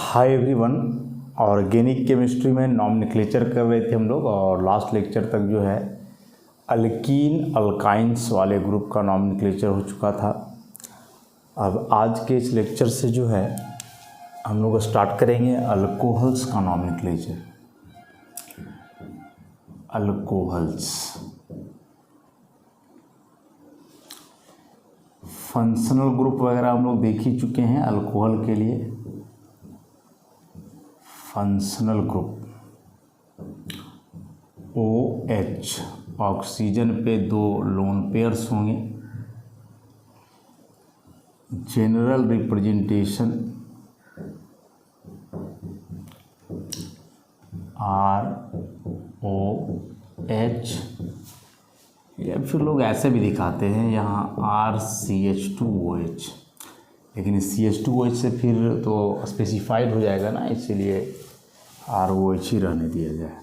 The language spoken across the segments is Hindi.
Hi everyone. ऑर्गेनिक केमिस्ट्री में नॉमेनक्लेचर कर रहे थे हम लोग और लास्ट लेक्चर तक जो है अल्कीन अल्काइंस वाले ग्रुप का नॉमेनक्लेचर हो चुका था। अब आज के इस लेक्चर से जो है हम लोग स्टार्ट करेंगे अल्कोहल्स का नॉमेनक्लेचर। अल्कोहल्स फंक्शनल ग्रुप वगैरह हम लोग देख ही चुके हैं। अल्कोहल के लिए फंक्शनल ग्रुप OH, ऑक्सीजन पे 2 लोन पेयर्स होंगे। जनरल रिप्रेजेंटेशन ROH, या फिर लोग ऐसे भी दिखाते हैं यहाँ RCH2OH, लेकिन इस CH2OH से फिर तो स्पेसिफाइड हो जाएगा ना, इसीलिए ROH ही रहने दिया जाए।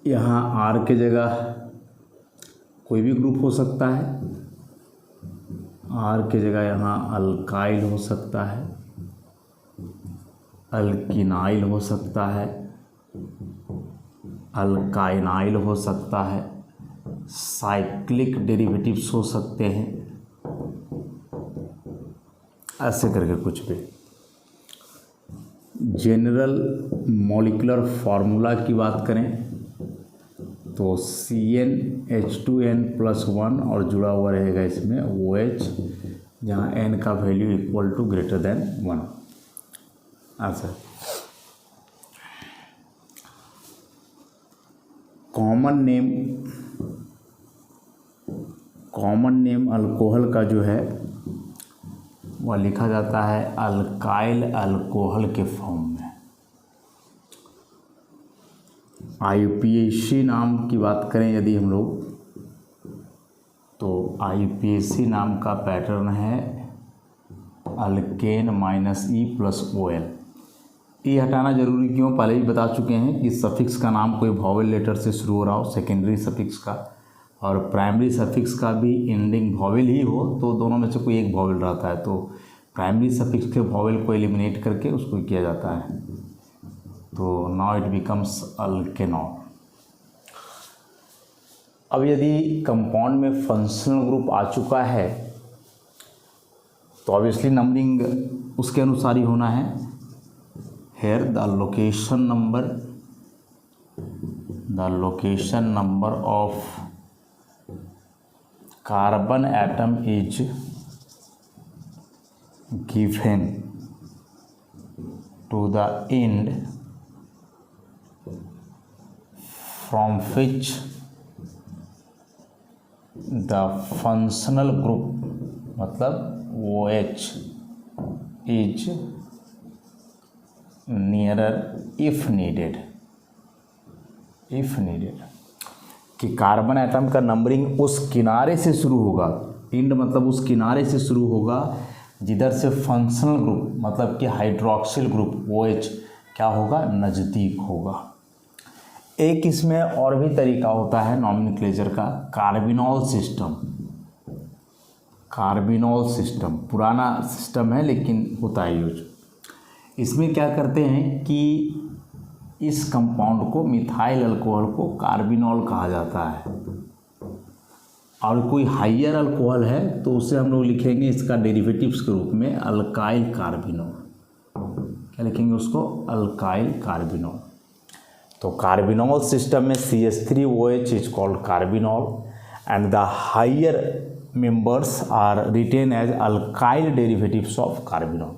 यहाँ R के जगह कोई भी ग्रुप हो सकता है। R के जगह यहाँ अल्काइल हो सकता है, अल्किनाइल हो सकता है, अल्काइनाइल हो सकता है, साइक्लिक डेरिवेटिव्स हो सकते हैं, ऐसे करके कुछ भी। जनरल मॉलिक्यूलर फार्मूला की बात करें तो CnH2n+1 और जुड़ा हुआ रहेगा इसमें OH, जहाँ n का value equal to greater than 1। ऐसा कॉमन नेम अल्कोहल का जो है वह लिखा जाता है अल्काइल अल्कोहल के फॉर्म में। IUPAC नाम की बात करें यदि हम लोग, तो IUPAC नाम का पैटर्न है अल्केन -E+OL। ये हटाना जरूरी क्यों, पहले भी बता चुके हैं कि सफिक्स का नाम कोई वॉवेल लेटर से शुरू हो रहा हो, सेकेंडरी सफिक्स का और प्राइमरी सफिक्स का भी एंडिंग वॉवेल ही हो, तो दोनों में से कोई एक वॉवेल रहता है, तो प्राइमरी सफिक्स के वॉवेल को एलिमिनेट करके उसको किया जाता है, तो नाउ इट बिकम्स अल्केनॉल। अब यदि कंपाउंड में फंक्शनल ग्रुप आ चुका है तो ऑब्वियसली नंबरिंग उसके अनुसार ही होना है। Here the location number of carbon atom is given to the end from which the functional group मतलब OH is nearer if needed कि कार्बन एटम का नंबरिंग उस किनारे से शुरू होगा। इंड मतलब उस किनारे से शुरू होगा जिधर से फंक्शनल ग्रुप मतलब कि हाइड्रोक्सिल ग्रुप OH क्या होगा, नज़दीक होगा। एक इसमें और भी तरीका होता है नॉमेनक्लेचर का, कार्बिनॉल सिस्टम पुराना सिस्टम है लेकिन होता है यूज। इसमें क्या करते हैं कि इस कंपाउंड को, मिथाइल अल्कोहल को कार्बिनॉल कहा जाता है, और कोई हाइयर अल्कोहल है तो उसे हम लोग लिखेंगे इसका डेरिवेटिव्स के रूप में अल्काइल कार्बिनॉल। क्या लिखेंगे उसको, अल्काइल कार्बिनॉल। तो कार्बिनॉल सिस्टम में CH3OH is called carbinol and the higher members are written as alkyl derivatives of carbinol.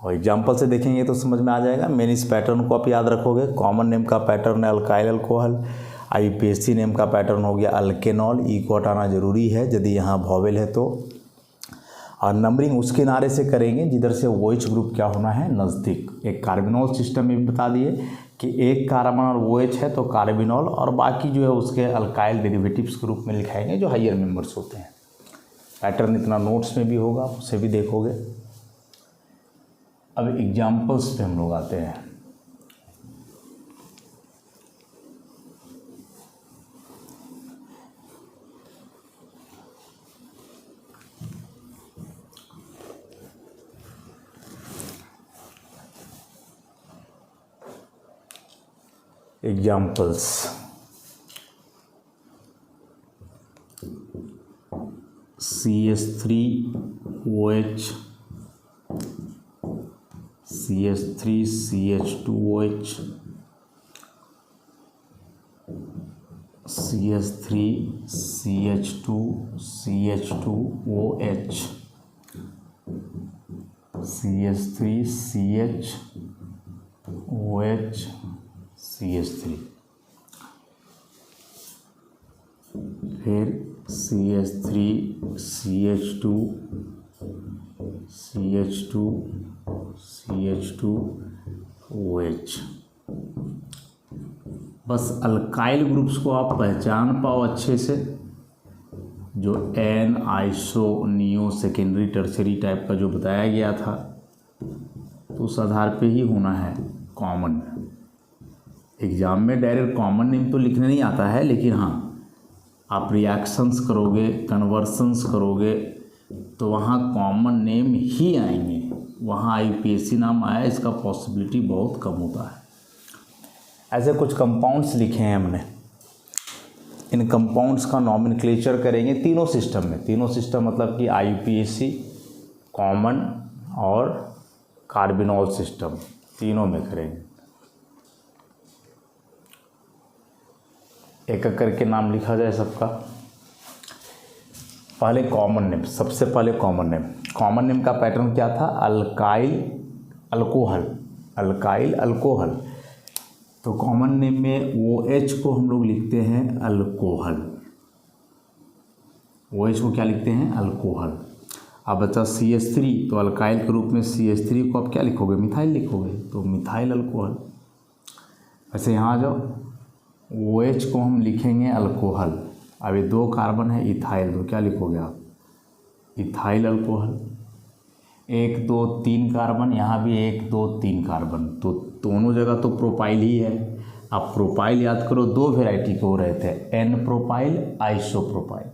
और एग्जाम्पल से देखेंगे तो समझ में आ जाएगा। मेन इस पैटर्न को आप याद रखोगे। कॉमन नेम का पैटर्न है अल्काइल अल्कोहल, IUPAC नेम का पैटर्न हो गया अल्केनॉल। ई को हटाना जरूरी है यदि यहाँ वॉवेल है तो, और नंबरिंग उस किनारे से करेंगे जिधर से OH ग्रुप क्या होना है, नज़दीक। एक कार्बिनॉल सिस्टम में भी बता दिए कि एक कार्बन और OH है तो कार्बिनॉल, और बाकी जो है उसके अल्काइल डेरिवेटिव्स के रूप में लिखाएंगे जो हाइयर मेंबर्स होते हैं। पैटर्न इतना नोट्स में भी होगा, उसे भी देखोगे। अब एग्जाम्पल्स पे हम लोग आते हैं। Examples, CH3OH, CH3CH2OH, CH3CH2CH2OH, CH3CHOH, CH3, फिर CH3CH2 CH2OH। बस अल्काइल ग्रुप्स को आप पहचान पाओ अच्छे से, जो n iso neo secondary tertiary type का जो बताया गया था, तो उस आधार पे ही होना है कॉमन। एग्जाम में डायरेक्ट कॉमन नेम तो लिखने नहीं आता है, लेकिन हाँ आप रिएक्शंस करोगे, कन्वर्सन्स करोगे, तो वहाँ कॉमन नेम ही आएंगे। वहाँ IUPAC नाम आया, इसका पॉसिबिलिटी बहुत कम होता है। ऐसे कुछ कंपाउंड्स लिखे हैं हमने, इन कंपाउंड्स का नॉमेनक्लेचर करेंगे तीनों सिस्टम में। तीनों सिस्टम मतलब कि IUPAC, कॉमन और कार्बिनॉल सिस्टम, तीनों में करेंगे। एक एक करके नाम लिखा जाए सबका। पहले कॉमन नेम, सबसे पहले कॉमन नेम। कॉमन नेम का पैटर्न क्या था? Alkyl alcohol, alkyl alcohol. तो कॉमन नेम में OH को हम लोग लिखते हैं अल्कोहल, OH को क्या लिखते हैं? अल्कोहल। अब बचा CH3, तो अल्काइल के रूप में CH3 को आप क्या लिखोगे? मिथाइल लिखोगे, तो मिथाइल अल्कोहल। ऐसे यहाँ जाओ, OH को हम लिखेंगे अल्कोहल। अब ये 2 कार्बन है इथाइल, तो क्या लिखोगे आप? Ethyl alcohol. 1 2 3 कार्बन, यहाँ भी 1 2 3 कार्बन, तो दोनों जगह तो प्रोपाइल ही है। आप प्रोपाइल याद करो, 2 वेराइटी के हो रहे थे, n propyl, isopropyl.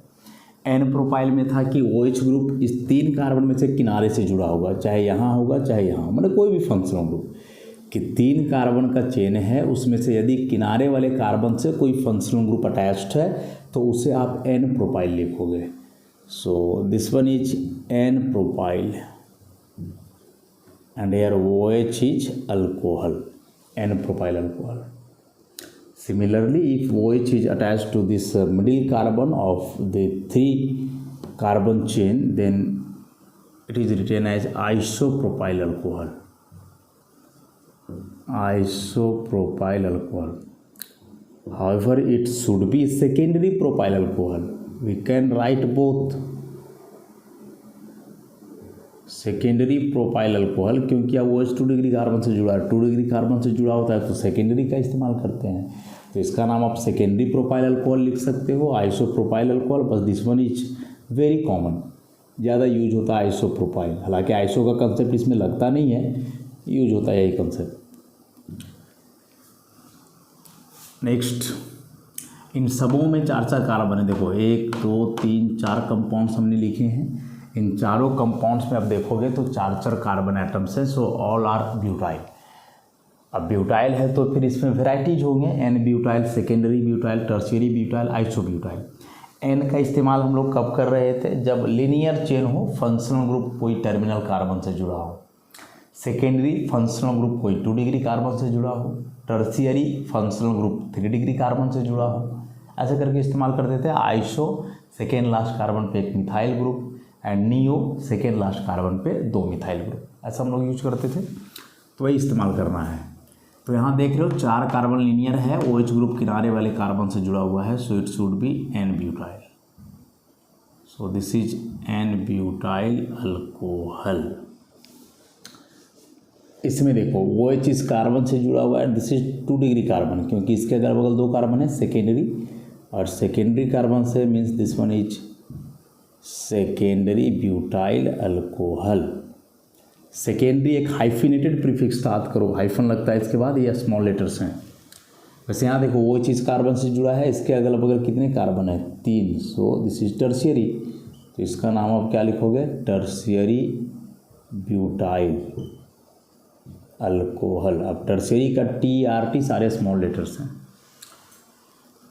N propyl में था कि OH ग्रुप इस 3 कार्बन में से किनारे से जुड़ा होगा, चाहे यहाँ होगा चाहे यहाँ, मतलब कोई भी फंक्शनल ग्रुप कि 3 कार्बन का चेन है, उसमें से यदि किनारे वाले कार्बन से कोई फंक्शनल ग्रुप अटैच्ड है तो उसे आप एन प्रोपाइल लिखोगे। So this one is an propyl and here OH is alcohol, N-propyl alcohol. Similarly, if OH is attached to this middle carbon of the 3 carbon chain, then it is written as isopropyl alcohol, isopropyl alcohol. However, it should be secondary propyl alcohol. We can write both secondary propyl alcohol, क्योंकि अब OH 2 डिग्री कार्बन से जुड़ा है, 2 डिग्री कार्बन से जुड़ा होता है तो सेकेंडरी का इस्तेमाल करते हैं, तो इसका नाम आप सेकेंडरी प्रोपाइल अल्कोहल लिख सकते हो, आइसोप्रोपाइल अल्कोहल। बस this one is very common, ज़्यादा यूज होता है आइसोप्रोपाइल। हालांकि आइसो का कंसेप्ट इसमें लगता नहीं है, यूज होता है यही कंसेप्ट। नेक्स्ट, इन सबों में 4-4 कार्बन है। देखो 1 2 3 4 कंपाउंड्स हमने लिखे हैं। इन चारों कंपाउंड्स में आप देखोगे तो 4-4 कार्बन एटम्स हैं, सो ऑल आर ब्यूटाइल। अब ब्यूटाइल है तो फिर इसमें वेराइटीज होंगे, n butyl, secondary butyl, tertiary butyl, isobutyl. N का इस्तेमाल हम लोग कब कर रहे थे? जब लीनियर चेन हो, फंक्शनल ग्रुप कोई टर्मिनल कार्बन से जुड़ा हो। सेकेंडरी फंक्शनल ग्रुप कोई 2 डिग्री कार्बन से जुड़ा हो, tertiary functional group 3 degree carbon से जुड़ा हो, ऐसे करके इस्तेमाल करते थे। आइसो सेकेंड लास्ट कार्बन पे एक methyl group, and neo second last carbon पे 2 मिथाइल ग्रुप, ऐसा हम लोग यूज करते थे, तो वही इस्तेमाल करना है। तो यहाँ देख रहे हो 4 कार्बन लीनियर है, OH ग्रुप किनारे वाले कार्बन से जुड़ा हुआ है, so it should be n butyl. So this is n butyl alcohol. इसमें देखो OH इस कार्बन से जुड़ा हुआ है, दिस इज 2 डिग्री कार्बन, क्योंकि इसके अगल बगल 2 कार्बन है सेकेंडरी, और सेकेंडरी कार्बन से means this one is secondary butyl alcohol. Secondary एक हाइफिनेटेड प्रीफिक्स याद करो, हाइफन लगता है इसके बाद, ये स्मॉल लेटर्स हैं। वैसे यहाँ देखो OH इस कार्बन से जुड़ा है, इसके अगल बगल कितने कार्बन है? 3, सो दिस इज टर्शियरी, तो इसका नाम आप क्या लिखोगे? Tertiary butyl. अल्कोहल। अब टर्शरी का TRT सारे स्मॉल लेटर्स हैं,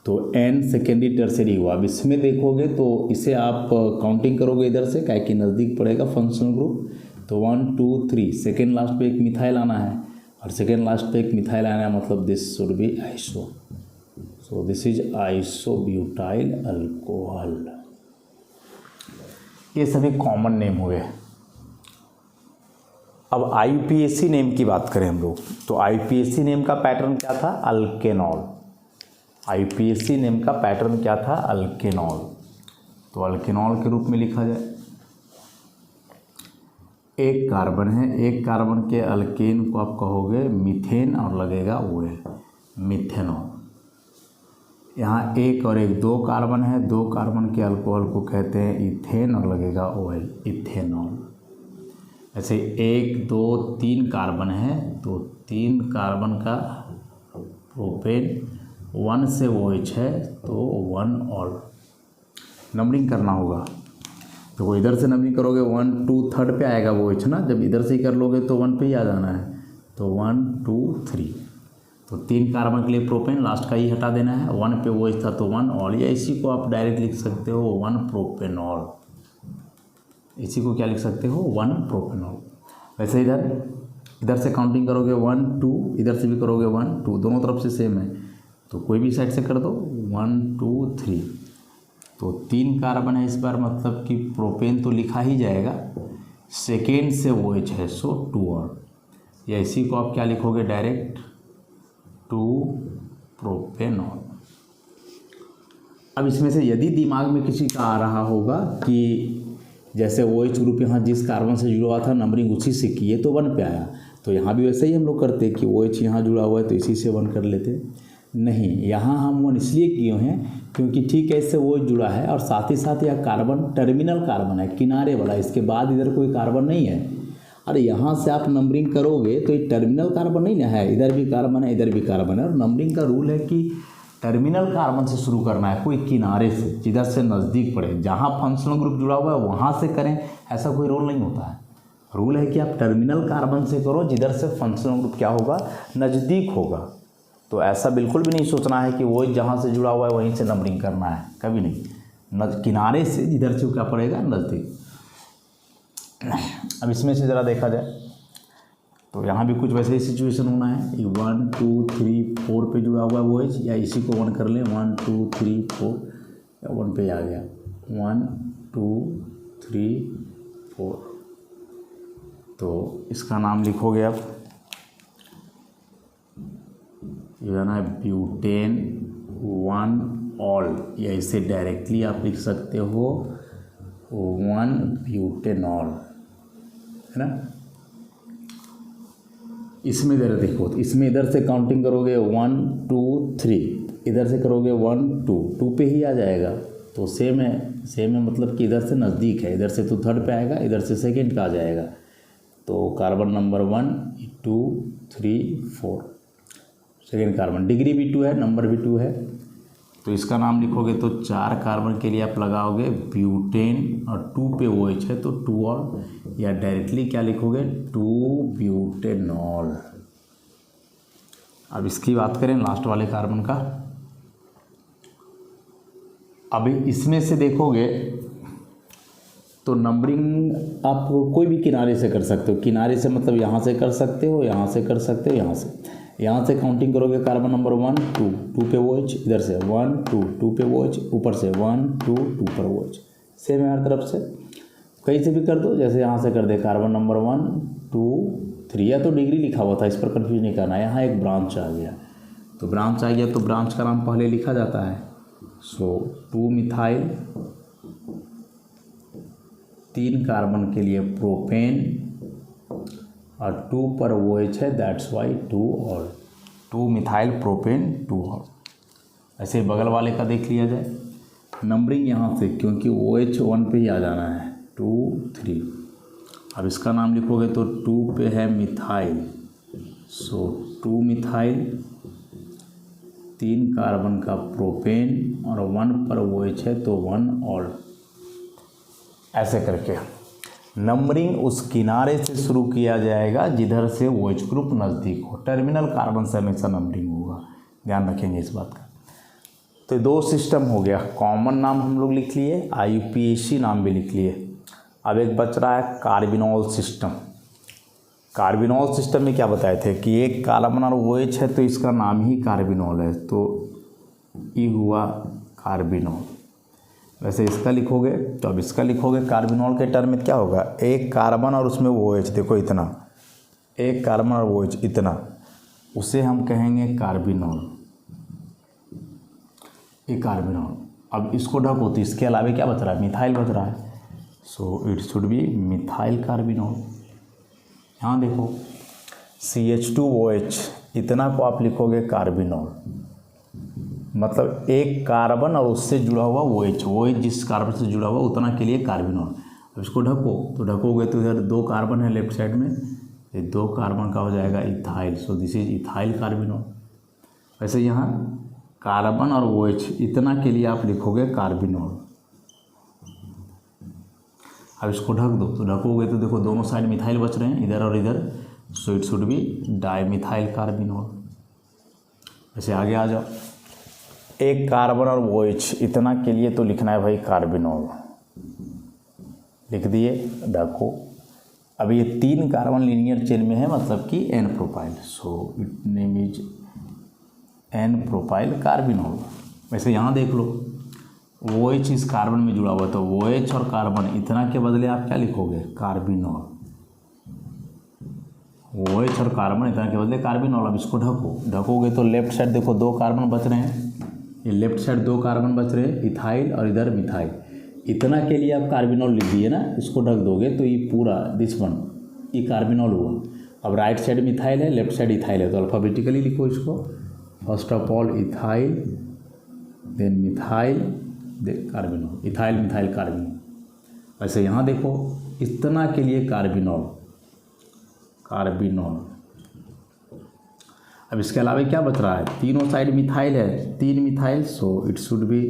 तो N सेकेंडरी टर्शरी हुआ। अब इसमें देखोगे तो इसे आप काउंटिंग करोगे इधर से, काहे कि नज़दीक पड़ेगा फंक्शनल ग्रुप, तो 1 2 3 सेकेंड लास्ट पे एक मिथाइल आना है, और सेकेंड लास्ट पे एक मिथाइल आना है, मतलब this should be iso, so this is isobutyl alcohol. ये सभी कॉमन नेम हुए। अब IUPAC नेम की बात करें हम लोग, तो IUPAC नेम का पैटर्न क्या था? अल्केनॉल। IUPAC नेम का पैटर्न क्या था? अल्केनॉल। तो अल्केनॉल के रूप में लिखा जाए, एक कार्बन है, एक कार्बन के अल्केन को आप कहोगे मीथेन और लगेगा OL, मिथेनॉल। यहाँ एक और एक दो कार्बन है, दो कार्बन के अल्कोहल को कहते हैं इथेन और लगेगा OL, इथेनॉल। ऐसे एक दो तीन कार्बन है, तो तीन कार्बन का प्रोपेन, 1 से OH है तो 1 और नंबरिंग करना होगा। तो इधर से नंबरिंग करोगे 1 2 थर्ड पे आएगा OH ना, जब इधर से ही कर लोगे तो 1 पे ही आ जाना है, तो 1 2 3। तो तीन कार्बन के लिए प्रोपेन लास्ट का ही हटा देना है, 1 पे OH था तो 1 और, या इसी को आप डायरेक्ट लिख सकते हो 1 प्रोपेनॉल। इसी को क्या लिख सकते हो? 1 प्रोपेनॉल। वैसे इधर से काउंटिंग करोगे 1 2, इधर से भी करोगे 1 2, दोनों तरफ से सेम है, तो कोई भी साइड से कर दो 1 2 3। तो तीन कार्बन है इस बार, मतलब कि प्रोपेन तो लिखा ही जाएगा, सेकेंड से OH है सो 2 और, या इसी को आप क्या लिखोगे डायरेक्ट 2 प्रोपेनॉल। अब इसमें से यदि दिमाग में किसी का आ रहा होगा कि जैसे OH ग्रुप यहाँ जिस कार्बन से जुड़ा हुआ था नंबरिंग उसी से किए तो 1 पे आया, तो यहाँ भी वैसे ही हम लोग करते कि OH यहाँ जुड़ा हुआ है तो इसी से 1 कर लेते। नहीं, यहाँ हम 1 इसलिए किए हैं क्योंकि ठीक है इससे OH जुड़ा है, और साथ ही साथ यह कार्बन टर्मिनल कार्बन है, किनारे वाला, इसके बाद इधर कोई कार्बन नहीं है। और यहाँ से आप नंबरिंग करोगे तो ये टर्मिनल कार्बन नहीं ना है, इधर भी कार्बन है इधर भी कार्बन है, और नंबरिंग का रूल है कि टर्मिनल कार्बन से शुरू करना है, कोई किनारे से जिधर से नज़दीक पड़े, जहाँ फंक्शनल ग्रुप जुड़ा हुआ है वहाँ से करें, ऐसा कोई रूल नहीं होता है। रूल है कि आप टर्मिनल कार्बन से करो जिधर से फंक्शनल ग्रुप क्या होगा, नज़दीक होगा। तो ऐसा बिल्कुल भी नहीं सोचना है कि वो जहाँ से जुड़ा हुआ है वहीं से नंबरिंग करना है, कभी नहीं, किनारे से जिधर से क्या पड़ेगा, नज़दीक। अब इसमें से ज़रा देखा जाए तो यहाँ भी कुछ वैसे ही सिचुएशन होना है, 1 2 3 4 पे जुड़ा हुआ है OH, या इसी को 1 कर लें 1 2 3 4, या 1 पे आ गया 1 2 3 4। तो इसका नाम लिखोगे आप, ये ना ब्यूटेन 1 ऑल, या इसे डायरेक्टली आप लिख सकते हो 1 ब्यूटेनॉल, है ना। इसमें इधर देखो, तो इसमें इधर से काउंटिंग करोगे 1 2 3, इधर से करोगे 1 2 2 पे ही आ जाएगा, तो सेम है, मतलब कि इधर से नज़दीक है, इधर से तो थर्ड पे आएगा, इधर से सेकेंड पे आ जाएगा। तो carbon number 1 2 3 4, second carbon, degree भी 2 है, नंबर भी 2 है, तो इसका नाम लिखोगे तो 4 कार्बन के लिए आप लगाओगे ब्यूटेन, और 2 पे OH है तो 2 और, या डायरेक्टली क्या लिखोगे 2 ब्यूटेनॉल। अब इसकी बात करें लास्ट वाले कार्बन का, अभी इसमें से देखोगे तो नंबरिंग आप कोई भी किनारे से कर सकते हो, किनारे से मतलब यहाँ से कर सकते हो, यहाँ से कर सकते हो, यहाँ से काउंटिंग करोगे कार्बन नंबर 1 2 पे OH, इधर से 1 2 पे OH, ऊपर से 1 2 पर OH, सेम है हर तरफ से, कहीं से भी कर दो, जैसे यहाँ से कर दे कार्बन नंबर 1 2 3, या तो डिग्री लिखा हुआ था, इस पर कन्फ्यूज नहीं करना, यहाँ एक ब्रांच आ गया, तो ब्रांच आ गया तो ब्रांच का नाम पहले लिखा जाता है, सो 2 मिथाइल, 3 कार्बन के लिए प्रोपेन, और 2 पर OH है, दैट्स वाई 2 और, 2 मिथाइल प्रोपेन 2 और। ऐसे बगल वाले का देख लिया जाए, नंबरिंग यहाँ से, क्योंकि OH 1 पे ही आ जाना है 2 3। अब इसका नाम लिखोगे तो 2 पे है मिथाइल, सो 2 मिथाइल, 3 कार्बन का प्रोपेन, और 1 पर OH है तो 1 और, ऐसे करके। नंबरिंग उस किनारे से शुरू किया जाएगा जिधर से OH ग्रुप नज़दीक हो। टर्मिनल कार्बन से हमेशा नंबरिंग होगा, ध्यान रखेंगे इस बात का। तो 2 सिस्टम हो गया, कॉमन नाम हम लोग लिख लिए, IUPAC नाम भी लिख लिए। अब एक बच रहा है कार्बिनॉल सिस्टम। कार्बिनॉल सिस्टम में क्या बताए थे कि एक कार्बन और OH है तो इसका नाम ही कार्बिनॉल है, तो ये हुआ कार्बिनॉल। वैसे इसका लिखोगे तो अब इसका लिखोगे कार्बिनॉल के टर्म में क्या होगा, एक कार्बन और उसमें OH, देखो इतना, एक कार्बन और OH इतना, उसे हम कहेंगे कार्बिनॉल, ये कार्बिनॉल। अब इसको ढको तो इसके अलावा क्या बच रहा है, मिथाइल बच रहा है, so it should B methyl carbinol. यहाँ देखो CH2OH, इतना को आप लिखोगे कार्बिनॉल, मतलब एक कार्बन और उससे जुड़ा हुआ OH जिस कार्बन से जुड़ा हुआ उतना के लिए कार्बिनॉल। अब इसको ढको तो ढकोगे तो इधर 2 कार्बन है लेफ्ट साइड में, ये 2 कार्बन का हो जाएगा ethyl, so this is ethyl carbinol. वैसे यहाँ कार्बन और OH इतना के लिए आप लिखोगे कार्बिनॉल। अब इसको ढक दो तो ढकोगे तो देखो दोनों साइड मिथाइल बच रहे हैं, इधर और इधर, सो it should B dimethyl carbinol. वैसे आगे आ जाओ, एक कार्बन और OH इतना के लिए तो लिखना है भाई कार्बिनॉल, लिख दिए, ढको। अब ये 3 कार्बन लीनियर चेन में है, मतलब कि N propyl, so it name is N propyl carbinol. वैसे यहाँ देख लो OH इस कार्बन में जुड़ा हुआ, तो OH और कार्बन इतना के बदले आप क्या लिखोगे, कार्बिनॉल। OH और कार्बन इतना के बदले कार्बिनॉल। अब इसको ढकोगे तो लेफ्ट साइड देखो 2 कार्बन बच रहे हैं, ये लेफ्ट साइड 2 कार्बन बच रहे हैं, इथाइल और इधर मिथाइल, इतना के लिए आप कार्बिनॉल लिख दिए ना। इसको ढक दोगे तो ये पूरा दिस वन ये कार्बिनॉल हुआ। अब राइट साइड मिथाइल है, लेफ्ट साइड इथाइल है, तो अल्फ़ाबेटिकली लिखो इसको, first of all ethyl, then methyl, then carbinol, ethyl methyl carbinol. वैसे यहाँ देखो इतना के लिए कार्बिनॉल, कार्बिनॉल। अब इसके अलावा क्या बच रहा है, तीनों साइड मिथाइल है, 3 methyl, so it should B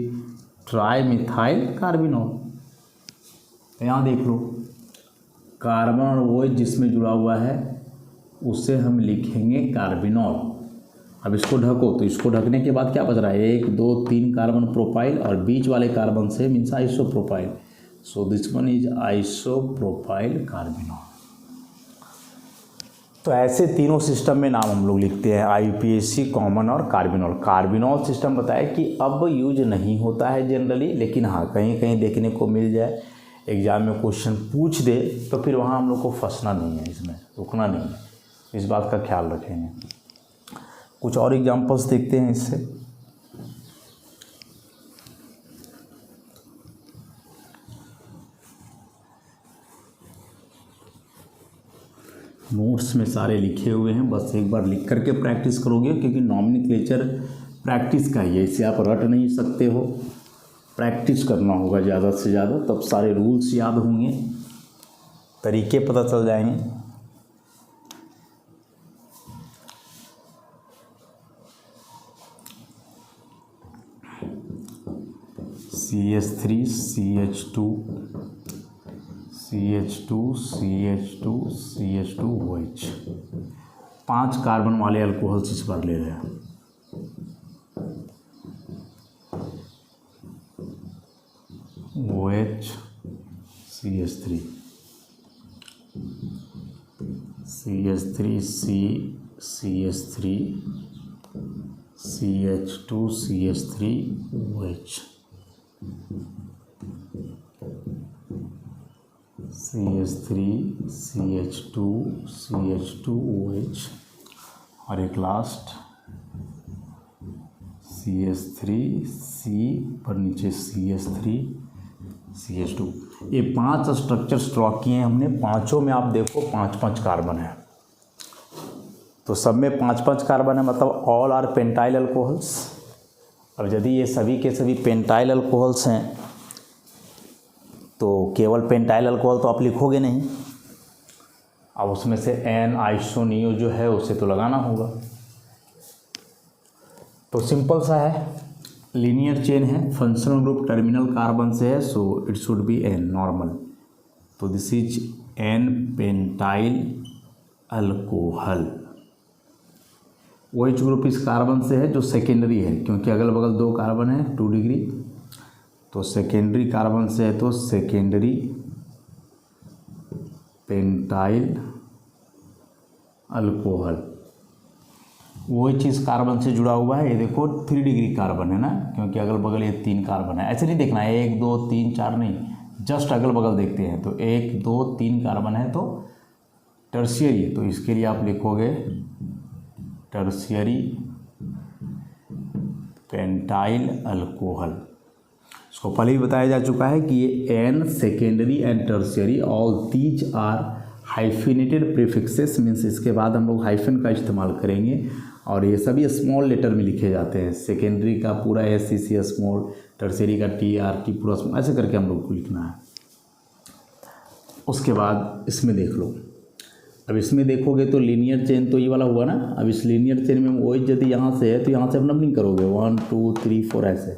tri methyl carbinol. यहाँ देख लो कार्बन और OH जिसमें जुड़ा हुआ है उससे हम लिखेंगे कार्बिनॉल। अब इसको ढको तो इसको ढकने के बाद क्या बच रहा है, 1 2 3 कार्बन प्रोपाइल और बीच वाले कार्बन से means isopropyl, so this one is isopropyl carbinol. तो ऐसे तीनों सिस्टम में नाम हम लोग लिखते हैं, IUPAC, कॉमन और कार्बिनॉल। कार्बिनॉल सिस्टम बताया कि अब यूज नहीं होता है जनरली, लेकिन हाँ कहीं कहीं देखने को मिल जाए, एग्जाम में क्वेश्चन पूछ दे तो फिर वहाँ हम लोग को फंसना नहीं है, इसमें रुकना नहीं है, इस बात का ख्याल रखेंगे। कुछ और एग्जांपल्स देखते हैं इससे। नोट्स में सारे लिखे हुए हैं, बस एक बार लिख करके प्रैक्टिस करोगे, क्योंकि नॉमेनक्लेचर प्रैक्टिस का ही है, इसे आप रट नहीं सकते हो, प्रैक्टिस करना होगा ज़्यादा से ज़्यादा, तब सारे रूल्स याद होंगे, तरीके पता चल जाएंगे। CH3 CH2 CH2 CH2 CH2OH, 5 carbon वाले अल्कोहल्स इस बार ले रहे हैं। OH CH3 CH3 C CH3 CH2 CH3OH CH3 CH2 CH2OH और एक लास्ट CH3 C पर नीचे CH3 CH2। ये 5 स्ट्रक्चर ड्रॉ किए हैं हमने, पांचों में आप देखो 5-5 कार्बन है, तो सब में 5-5 कार्बन है, मतलब ऑल आर पेंटाइल अल्कोहल्स। अब यदि ये सभी के सभी पेंटाइल अल्कोहल्स हैं तो केवल पेंटाइल अल्कोहल तो आप लिखोगे नहीं, अब उसमें से एन आइसोनियो जो है उसे तो लगाना होगा। तो सिंपल सा है, लीनियर चेन है, फंक्शनल ग्रुप टर्मिनल कार्बन से है, so it should be n normal, तो this is an pentyl alcohol. OH group इस कार्बन से है जो सेकेंडरी है, क्योंकि अगल बगल 2 कार्बन है 2 डिग्री, तो सेकेंडरी कार्बन से है तो सेकेंडरी पेंटाइल अल्कोहल। OH इस कार्बन से जुड़ा हुआ है, ये देखो 3 डिग्री कार्बन है ना, क्योंकि अगल बगल ये 3 कार्बन है। ऐसे नहीं देखना है 1 2 3 4 नहीं, जस्ट अगल बगल देखते हैं। तो 1 2 3 कार्बन है तो टर्शियरी, तो इसके लिए आप लिखोगे टर्शियरी पेंटाइल अल्कोहल। इसको पहले ही बताया जा चुका है कि ये n secondary and tertiary all these are hyphenated prefixes, means इसके बाद हम लोग हाइफन का इस्तेमाल करेंगे और ये सभी स्मॉल लेटर में लिखे जाते हैं। सेकेंडरी का पूरा SCC स्मॉल, टर्शियरी का TRT पूरा स्मॉल, ऐसे करके हम लोग को लिखना है। उसके बाद इसमें देख लो, अब इसमें देखोगे तो लीनियर चेन तो ये वाला हुआ ना। अब इस लीनियर चेन में OH यदि यहाँ से है तो यहाँ से आप नंबरिंग करोगे 1 2 3 4 ऐसे।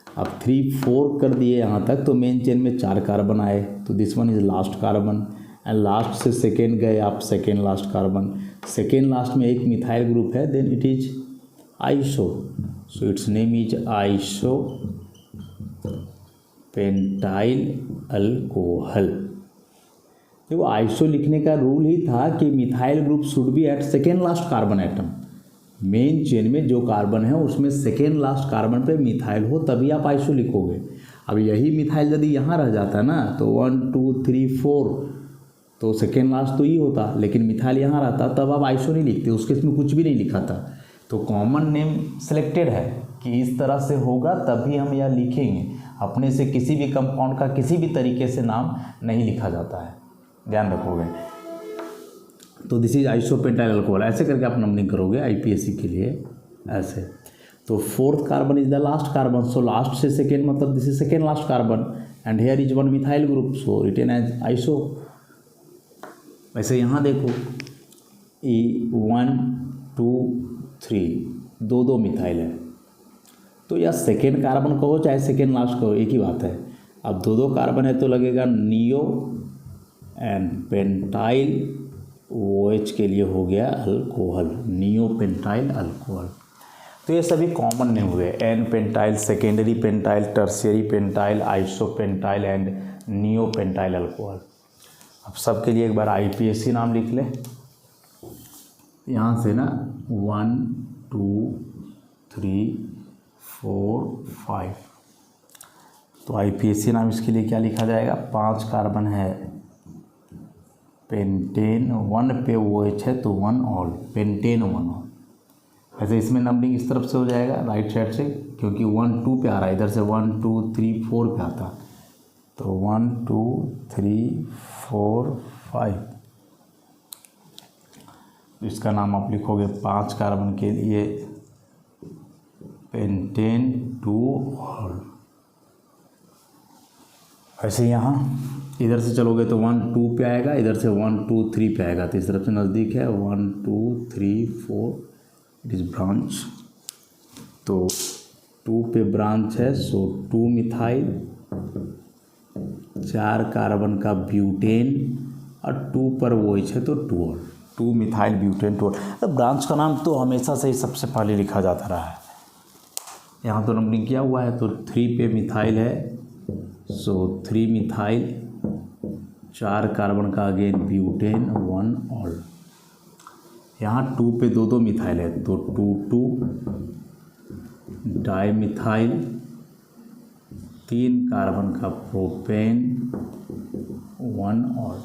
अब 3 4 कर दिए यहाँ तक, तो मेन चेन में 4 कार्बन आए, तो this one is last carbon and last से सेकेंड गए आप, second last carbon. Second last में एक मिथाइल ग्रुप है, then it is iso, so its name is iso pentyl alcohol. देखो आइसो लिखने का रूल ही था कि methyl group should be at second last carbon atom. Main chain में जो कार्बन है उसमें सेकेंड लास्ट कार्बन पे मिथाइल हो तभी आप आइसो लिखोगे। अब यही मिथाइल यदि यहाँ रह जाता ना तो 1 2 3 4 तो सेकेंड लास्ट तो ये होता, लेकिन मिथाइल यहाँ रहता तब आप आइसो नहीं लिखते, उसके इसमें कुछ भी नहीं लिखा था। तो कॉमन नेम सिलेक्टेड है कि इस तरह से होगा तभी हम यह लिखेंगे। अपने से किसी भी कंपाउंड का किसी भी तरीके से नाम नहीं लिखा जाता है, ध्यान रखोगे। तो दिस इज आइसोपेंटाइल अल्कोहल, ऐसे करके आप नंबरिंग करोगे IPSC के लिए ऐसे। तो 4th carbon is the last carbon, so last से सेकेंड मतलब this is second last carbon and here is 1 methyl group, so written as iso. वैसे यहाँ देखो 1 2 3 2 मिथाइल है, तो यह सेकेंड कार्बन कहो चाहे सेकेंड लास्ट कहो एक ही बात है। अब 2 कार्बन है तो लगेगा नियो एंड पेंटाइल, OH के लिए हो गया अल्कोहल, नियो पेंटाइल अल्कोहल। तो ये सभी कॉमन नेम हुए, n pentyl, secondary pentyl, tertiary pentyl, iso pentyl and neo pentyl alcohol. अब सबके लिए एक बार IPSC नाम लिख ले यहाँ से ना 1 2 3 4 5। तो IPSC नाम इसके लिए क्या लिखा जाएगा, 5 कार्बन है पेंटेन, 1 पे OH है तो 1 ऑल, पेंटेन 1 ऑल। ऐसे इसमें नंबरिंग इस तरफ से हो जाएगा राइट साइड से, क्योंकि 1 2 पे आ रहा है, इधर से 1 2 3 4 पे आता, तो 1 2 3 4 5। इसका नाम आप लिखोगे 5 कार्बन के लिए पेंटेन 2 ऑल। ऐसे यहाँ इधर से चलोगे तो 1 2 पे आएगा, इधर से 1 2 3 पे आएगा, तो इस तरफ से नज़दीक है 1 2 3 4 इट इज़ ब्रांच, तो 2 पे ब्रांच है, सो 2 मिथाइल, 4 कार्बन का ब्यूटेन और 2 पर OH है तो 2 ऑल, 2 मिथाइल ब्यूटेन 2 ऑल। तो ब्रांच का नाम तो हमेशा से ही सबसे पहले लिखा जाता रहा है। यहाँ तो नंबरिंग किया हुआ है, तो 3 पे मिथाइल है, सो 3 मिथाइल, 4 कार्बन का अगेन ब्यूटेन 1 ऑल। यहाँ 2 पे 2 मिथाइल है तो 2 2 डाई मिथाइल, 3 कार्बन का प्रोपेन 1 ऑल।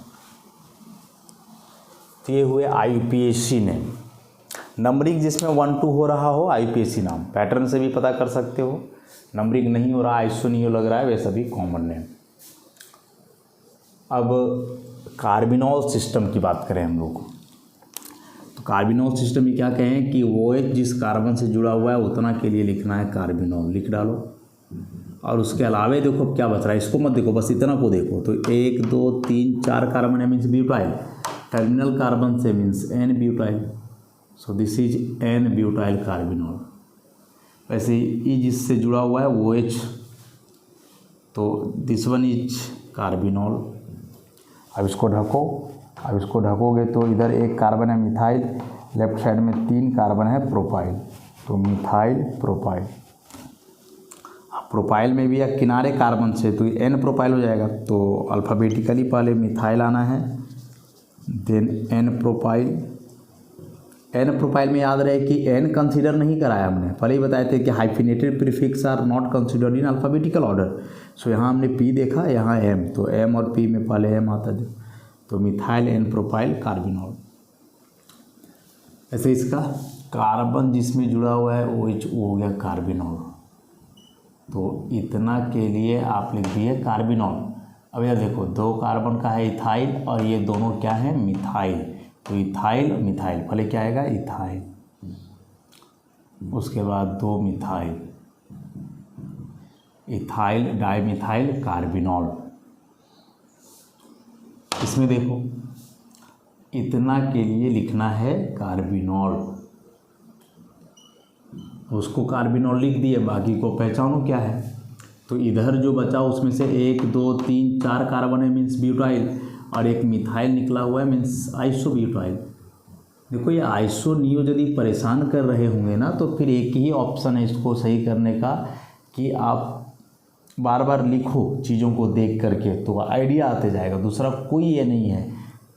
तो ये हुए IPSC नेम। नंबरिंग जिसमें 1 2 हो रहा हो IPSC नाम, पैटर्न से भी पता कर सकते हो। नंबरिंग नहीं हो रहा, आइसोनियो लग रहा है, वे सभी कॉमन नेम। अब कार्बिनॉल सिस्टम की बात करें हम लोग, तो कार्बिनॉल सिस्टम में क्या कहें कि OH जिस कार्बन से जुड़ा हुआ है उतना के लिए लिखना है कार्बिनॉल, लिख डालो। और उसके अलावे देखो अब क्या बच रहा है, इसको मत देखो, बस इतना को देखो। तो 1 2 3 4 कार्बन है मीन्स ब्यूटाइल, टर्मिनल कार्बन से means N butyl, so this is N butyl carbinol. वैसे ई जिससे जुड़ा हुआ है OH, तो दिस वन इज कार्बिनॉल। अब इसको ढको। अब इसको ढकोगे तो इधर एक कार्बन है मिथाइल, लेफ्ट साइड में 3 कार्बन है प्रोपाइल, तो मिथाइल प्रोपाइल। प्रोपाइल में भी एक किनारे कार्बन से तो N प्रोपाइल हो जाएगा, तो अल्फ़ाबेटिकली पहले मिथाइल आना है, then N propyl. N propyl में याद रहे कि N कंसीडर नहीं कराया हमने, पहले ही बताए थे कि hyphenated prefix are not considered in alphabetical order. So यहाँ हमने P देखा, यहाँ M, तो M और P में पहले M आता है, तो मिथाइल N प्रोपाइल कार्बिनॉल। ऐसे इसका कार्बन जिसमें जुड़ा हुआ है OH वो हो गया कार्बिनॉल, तो इतना के लिए आप लिख दिए कार्बिनॉल। अब यह देखो 2 कार्बन का है इथाइल और ये दोनों क्या है मिथाइल, तो इथाइल मिथाइल, पहले क्या आएगा इथाइल, उसके बाद 2 मिथाइल, इथाइल डाइमिथाइल कार्बिनॉल। इसमें देखो इतना के लिए लिखना है कार्बिनॉल, उसको कार्बिनॉल लिख दिए, बाकी को पहचानो क्या है। तो इधर जो बचा उसमें से 1 2 3 4 कार्बन है मीन्स ब्यूटाइल, और एक मिथाइल निकला हुआ है मीन्स आइसोब्यूटाइल। देखो ये आइसो नियो यदि परेशान कर रहे होंगे ना, तो फिर एक ही ऑप्शन है इसको सही करने का कि आप बार बार लिखो चीज़ों को देख करके, तो आइडिया आते जाएगा। दूसरा कोई ये नहीं है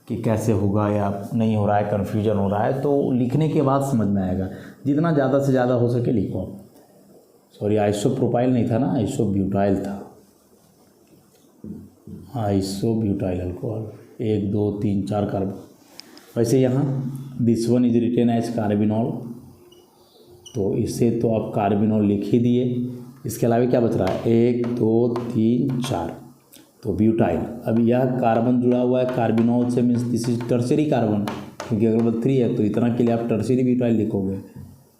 कि कैसे होगा या नहीं हो रहा है, कन्फ्यूजन हो रहा है, तो लिखने के बाद समझ में आएगा। जितना ज़्यादा से ज़्यादा हो सके लिखो। सॉरी आइसोप्रोपाइल नहीं था ना, आइसोब्यूटाइल था, आइसोब्यूटाइल अल्कोहल, 1 2 3 4 कार्बन। वैसे यहाँ this one is written as carbinol, तो इसे तो आप कार्बिनॉल लिख ही दिए। इसके अलावा क्या बच रहा है 1 2 3 4, तो ब्यूटाइल। अब यह कार्बन जुड़ा हुआ है कार्बिनॉल से means this is tertiary carbon, क्योंकि अगर 3 है तो इतना के लिए आप टर्शियरी ब्यूटाइल लिखोगे,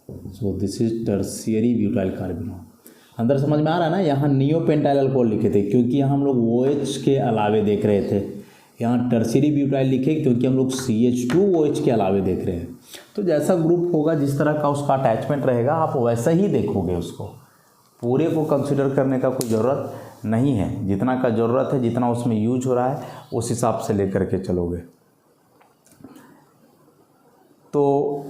सो this is tertiary butyl carbinol. अंदर समझ में आ रहा है ना। यहाँ नियोपेंटाइल अल्कोहल लिखे थे क्योंकि यहाँ हम लोग OH के अलावे देख रहे थे, यहाँ टर्शियरी ब्यूटाइल लिखे क्योंकि हम लोग CH2OH के अलावे देख रहे हैं। तो जैसा ग्रुप होगा, जिस तरह का उसका अटैचमेंट रहेगा, आप वैसा ही देखोगे उसको। पूरे को कंसिडर करने का कोई ज़रूरत नहीं है, जितना का ज़रूरत है, जितना उसमें यूज हो रहा है उस हिसाब से लेकर के चलोगे। तो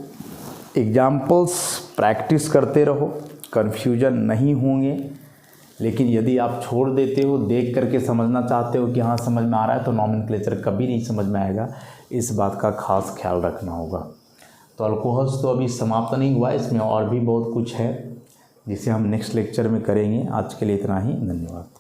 एग्जाम्पल्स प्रैक्टिस करते रहो, कन्फ्यूजन नहीं होंगे। लेकिन यदि आप छोड़ देते हो, देख करके समझना चाहते हो कि हाँ समझ में आ रहा है, तो नॉमेनक्लेचर कभी नहीं समझ में आएगा। इस बात का खास ख्याल रखना होगा। तो अल्कोहल्स तो अभी समाप्त नहीं हुआ, इसमें और भी बहुत कुछ है जिसे हम नेक्स्ट लेक्चर में करेंगे। आज के लिए इतना ही, धन्यवाद।